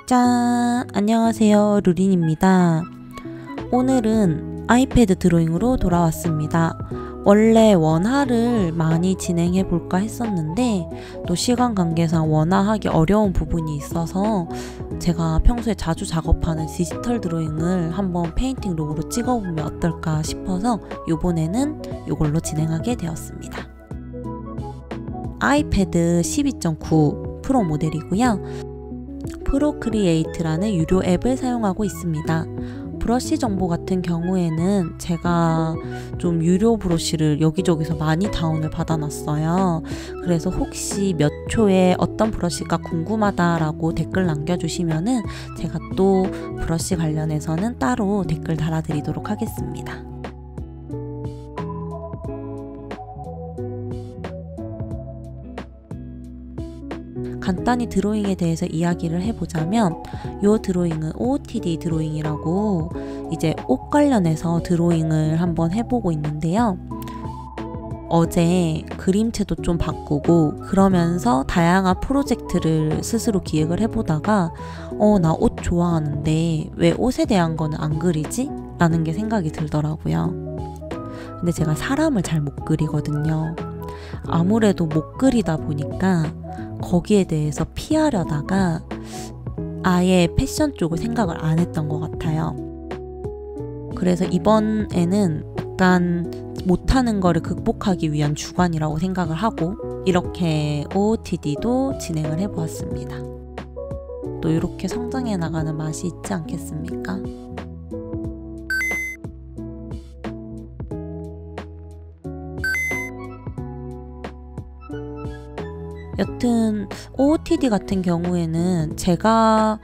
짠! 안녕하세요, 루린입니다. 오늘은 아이패드 드로잉으로 돌아왔습니다. 원래 원화를 많이 진행해 볼까 했었는데 또 시간 관계상 원화하기 어려운 부분이 있어서 제가 평소에 자주 작업하는 디지털 드로잉을 한번 페인팅 록으로 찍어보면 어떨까 싶어서 이번에는 이걸로 진행하게 되었습니다. 아이패드 12.9 프로 모델이고요. 프로크리에이트라는 유료 앱을 사용하고 있습니다. 브러쉬 정보 같은 경우에는 제가 좀 유료 브러쉬를 여기저기서 많이 다운을 받아놨어요. 그래서 혹시 몇 초에 어떤 브러쉬가 궁금하다라고 댓글 남겨주시면은 제가 또 브러쉬 관련해서는 따로 댓글 달아드리도록 하겠습니다. 간단히 드로잉에 대해서 이야기를 해보자면 이 드로잉은 OOTD 드로잉이라고 이제 옷 관련해서 드로잉을 한번 해보고 있는데요. 어제 그림체도 좀 바꾸고 그러면서 다양한 프로젝트를 스스로 기획을 해보다가 나 옷 좋아하는데 왜 옷에 대한 거는 안 그리지? 라는 게 생각이 들더라고요. 근데 제가 사람을 잘 못 그리거든요. 아무래도 못 그리다 보니까 거기에 대해서 피하려다가 아예 패션 쪽을 생각을 안 했던 것 같아요. 그래서 이번에는 약간 못하는 거를 극복하기 위한 주관이라고 생각을 하고 이렇게 OOTD도 진행을 해보았습니다. 또 이렇게 성장해 나가는 맛이 있지 않겠습니까? 여튼 OOTD 같은 경우에는 제가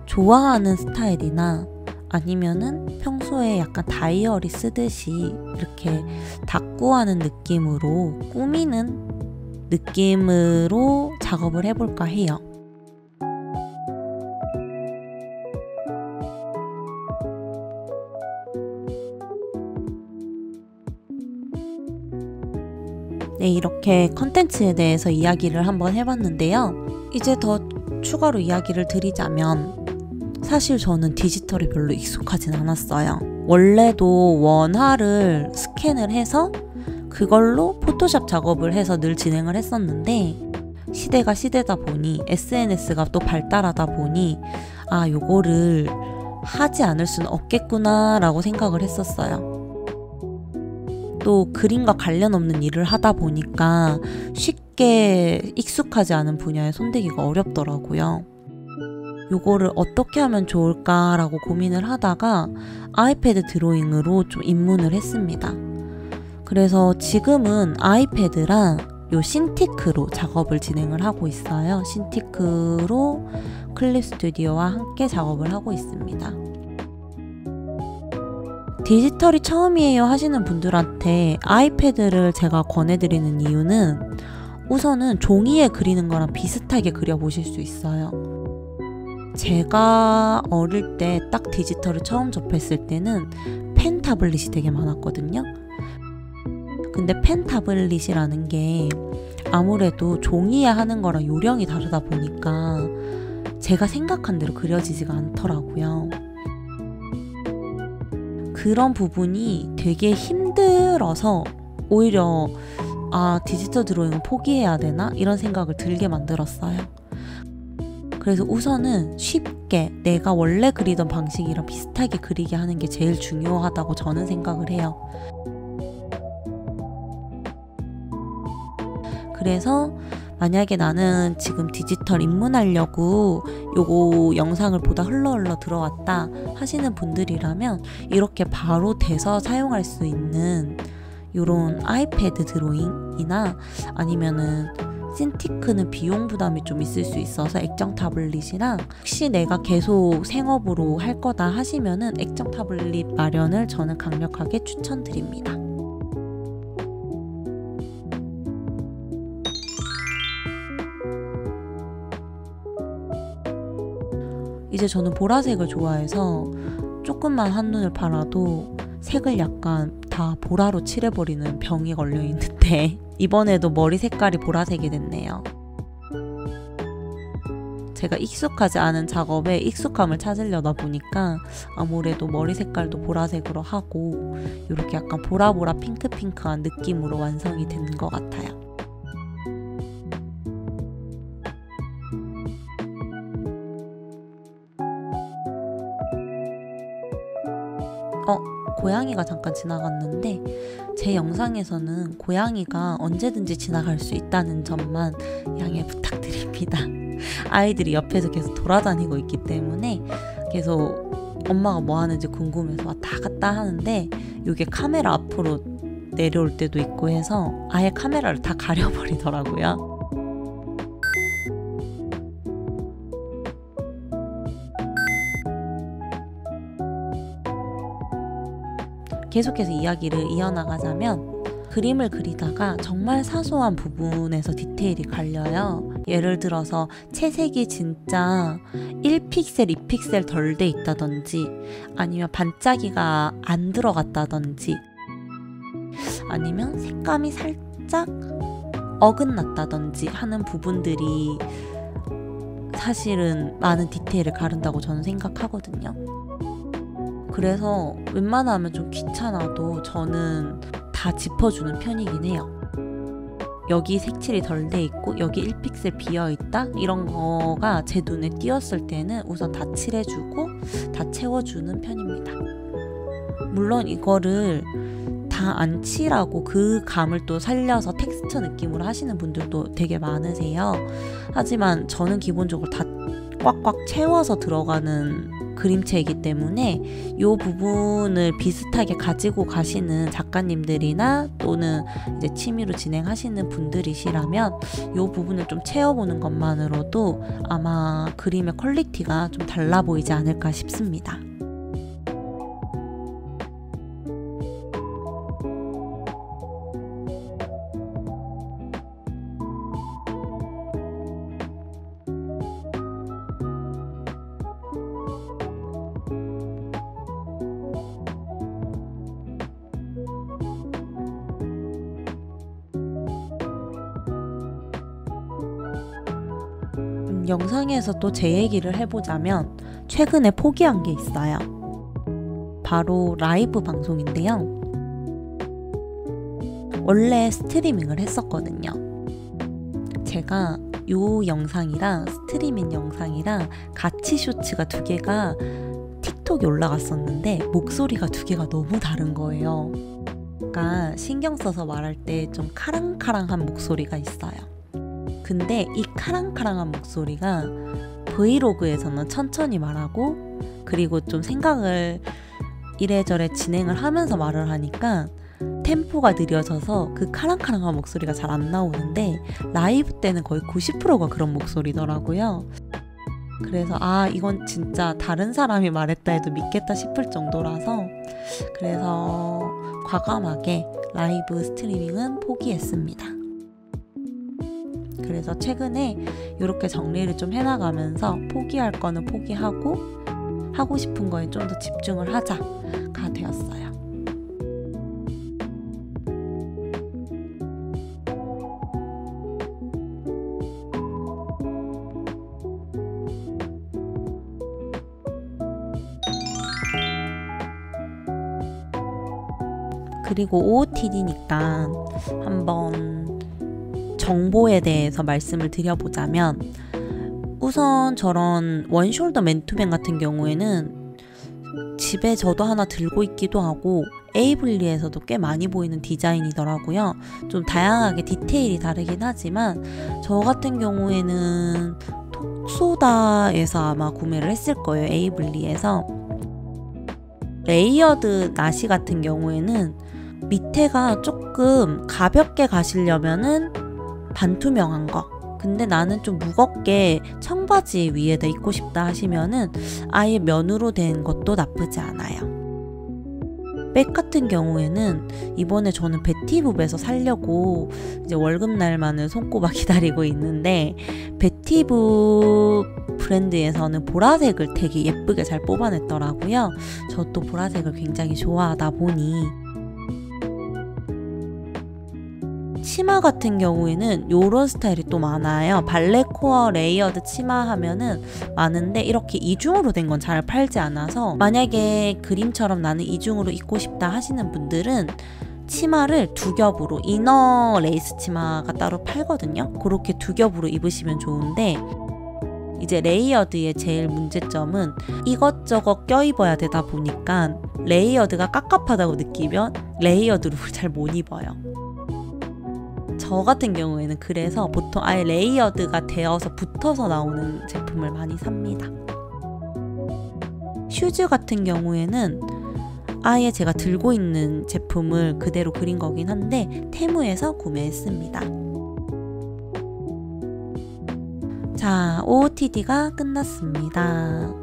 좋아하는 스타일이나 아니면은 평소에 약간 다이어리 쓰듯이 이렇게 다꾸하는 느낌으로 꾸미는 느낌으로 작업을 해볼까 해요. 네, 이렇게 컨텐츠에 대해서 이야기를 한번 해봤는데요. 이제 더 추가로 이야기를 드리자면 사실 저는 디지털이 별로 익숙하진 않았어요. 원래도 원화를 스캔을 해서 그걸로 포토샵 작업을 해서 늘 진행을 했었는데 시대가 시대다 보니 SNS가 또 발달하다 보니 요거를 하지 않을 수는 없겠구나 라고 생각을 했었어요. 또 그림과 관련 없는 일을 하다 보니까 쉽게 익숙하지 않은 분야에 손대기가 어렵더라고요. 요거를 어떻게 하면 좋을까라고 고민을 하다가 아이패드 드로잉으로 좀 입문을 했습니다. 그래서 지금은 아이패드랑 요 신티크로 작업을 진행을 하고 있어요. 신티크로 클립 스튜디오와 함께 작업을 하고 있습니다. 디지털이 처음이에요 하시는 분들한테 아이패드를 제가 권해드리는 이유는 우선은 종이에 그리는 거랑 비슷하게 그려보실 수 있어요. 제가 어릴 때 딱 디지털을 처음 접했을 때는 펜 타블릿이 되게 많았거든요. 근데 펜 타블릿이라는 게 아무래도 종이에 하는 거랑 요령이 다르다 보니까 제가 생각한 대로 그려지지가 않더라고요. 그런 부분이 되게 힘들어서 오히려 디지털 드로잉은 포기해야 되나? 이런 생각을 들게 만들었어요. 그래서 우선은 쉽게 내가 원래 그리던 방식이랑 비슷하게 그리게 하는 게 제일 중요하다고 저는 생각을 해요. 그래서 만약에 나는 지금 디지털 입문하려고 요거 영상을 보다 흘러 들어왔다 하시는 분들이라면 이렇게 바로 돼서 사용할 수 있는 요런 아이패드 드로잉이나 아니면은 신티크는 비용 부담이 좀 있을 수 있어서 액정 타블릿이랑 혹시 내가 계속 생업으로 할 거다 하시면은 액정 타블릿 마련을 저는 강력하게 추천드립니다. 이제 저는 보라색을 좋아해서 조금만 한눈을 팔아도 색을 약간 다 보라로 칠해버리는 병이 걸려있는데 이번에도 머리 색깔이 보라색이 됐네요. 제가 익숙하지 않은 작업에 익숙함을 찾으려다 보니까 아무래도 머리 색깔도 보라색으로 하고 이렇게 약간 보라보라 핑크핑크한 느낌으로 완성이 된 것 같아요. 고양이가 잠깐 지나갔는데 제 영상에서는 고양이가 언제든지 지나갈 수 있다는 점만 양해 부탁드립니다. 아이들이 옆에서 계속 돌아다니고 있기 때문에 계속 엄마가 뭐 하는지 궁금해서 왔다 갔다 하는데 이게 카메라 앞으로 내려올 때도 있고 해서 아예 카메라를 다 가려버리더라고요. 계속해서 이야기를 이어나가자면 그림을 그리다가 정말 사소한 부분에서 디테일이 갈려요. 예를 들어서 채색이 진짜 1픽셀, 2픽셀 덜 돼 있다든지 아니면 반짝이가 안 들어갔다든지 아니면 색감이 살짝 어긋났다든지 하는 부분들이 사실은 많은 디테일을 가른다고 저는 생각하거든요. 그래서 웬만하면 좀 귀찮아도 저는 다 짚어주는 편이긴 해요. 여기 색칠이 덜 돼 있고 여기 1픽셀 비어있다? 이런 거가 제 눈에 띄었을 때는 우선 다 칠해주고 다 채워주는 편입니다. 물론 이거를 다 안 칠하고 그 감을 또 살려서 텍스처 느낌으로 하시는 분들도 되게 많으세요. 하지만 저는 기본적으로 다 꽉꽉 채워서 들어가는 그림체이기 때문에 이 부분을 비슷하게 가지고 가시는 작가님들이나 또는 이제 취미로 진행하시는 분들이시라면 이 부분을 좀 채워보는 것만으로도 아마 그림의 퀄리티가 좀 달라 보이지 않을까 싶습니다. 영상에서 또 제 얘기를 해보자면 최근에 포기한 게 있어요. 바로 라이브 방송인데요. 원래 스트리밍을 했었거든요. 제가 이 영상이랑 스트리밍 영상이랑 같이 쇼츠가 2개가 틱톡에 올라갔었는데 목소리가 2개가 너무 다른 거예요. 약간 신경 써서 말할 때 좀 카랑카랑한 목소리가 있어요. 근데 이 카랑카랑한 목소리가 브이로그에서는 천천히 말하고 그리고 좀 생각을 이래저래 진행을 하면서 말을 하니까 템포가 느려져서 그 카랑카랑한 목소리가 잘 안 나오는데 라이브 때는 거의 90%가 그런 목소리더라고요. 그래서 이건 진짜 다른 사람이 말했다 해도 믿겠다 싶을 정도라서 그래서 과감하게 라이브 스트리밍은 포기했습니다. 그래서 최근에 이렇게 정리를 좀 해나가면서 포기할 거는 포기하고 하고 싶은 거에 좀 더 집중을 하자가 되었어요. 그리고 OOTD니까 한번 정보에 대해서 말씀을 드려보자면 우선 저런 원숄더 맨투맨 같은 경우에는 집에 저도 하나 들고 있기도 하고 에이블리에서도 꽤 많이 보이는 디자인이더라고요. 좀 다양하게 디테일이 다르긴 하지만 저 같은 경우에는 톡소다에서 아마 구매를 했을 거예요. 에이블리에서. 레이어드 나시 같은 경우에는 밑에가 조금 가볍게 가시려면은 반투명한 거, 근데 나는 좀 무겁게 청바지 위에다 입고 싶다 하시면은 아예 면으로 된 것도 나쁘지 않아요. 백 같은 경우에는 이번에 저는 베티북에서 사려고 이제 월급날만을 손꼽아 기다리고 있는데 베티북 브랜드에서는 보라색을 되게 예쁘게 잘 뽑아냈더라고요. 저 또 보라색을 굉장히 좋아하다 보니 치마 같은 경우에는 요런 스타일이 또 많아요. 발레 코어 레이어드 치마 하면은 많은데 이렇게 이중으로 된 건 잘 팔지 않아서 만약에 그림처럼 나는 이중으로 입고 싶다 하시는 분들은 치마를 두 겹으로, 이너 레이스 치마가 따로 팔거든요. 그렇게 두 겹으로 입으시면 좋은데 이제 레이어드의 제일 문제점은 이것저것 껴입어야 되다 보니까 레이어드가 깝깝하다고 느끼면 레이어드로 잘 못 입어요. 저 같은 경우에는 그래서 보통 아예 레이어드가 되어서 붙어서 나오는 제품을 많이 삽니다. 슈즈 같은 경우에는 아예 제가 들고 있는 제품을 그대로 그린 거긴 한데 테무에서 구매했습니다. 자, OOTD가 끝났습니다.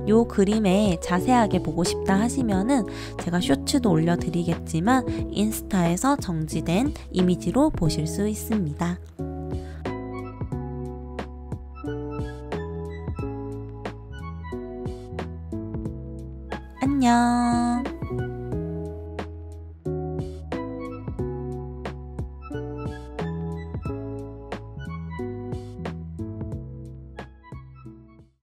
요 그림에 자세하게 보고 싶다 하시면은 제가 쇼츠도 올려드리겠지만 인스타에서 정지된 이미지로 보실 수 있습니다. 안녕.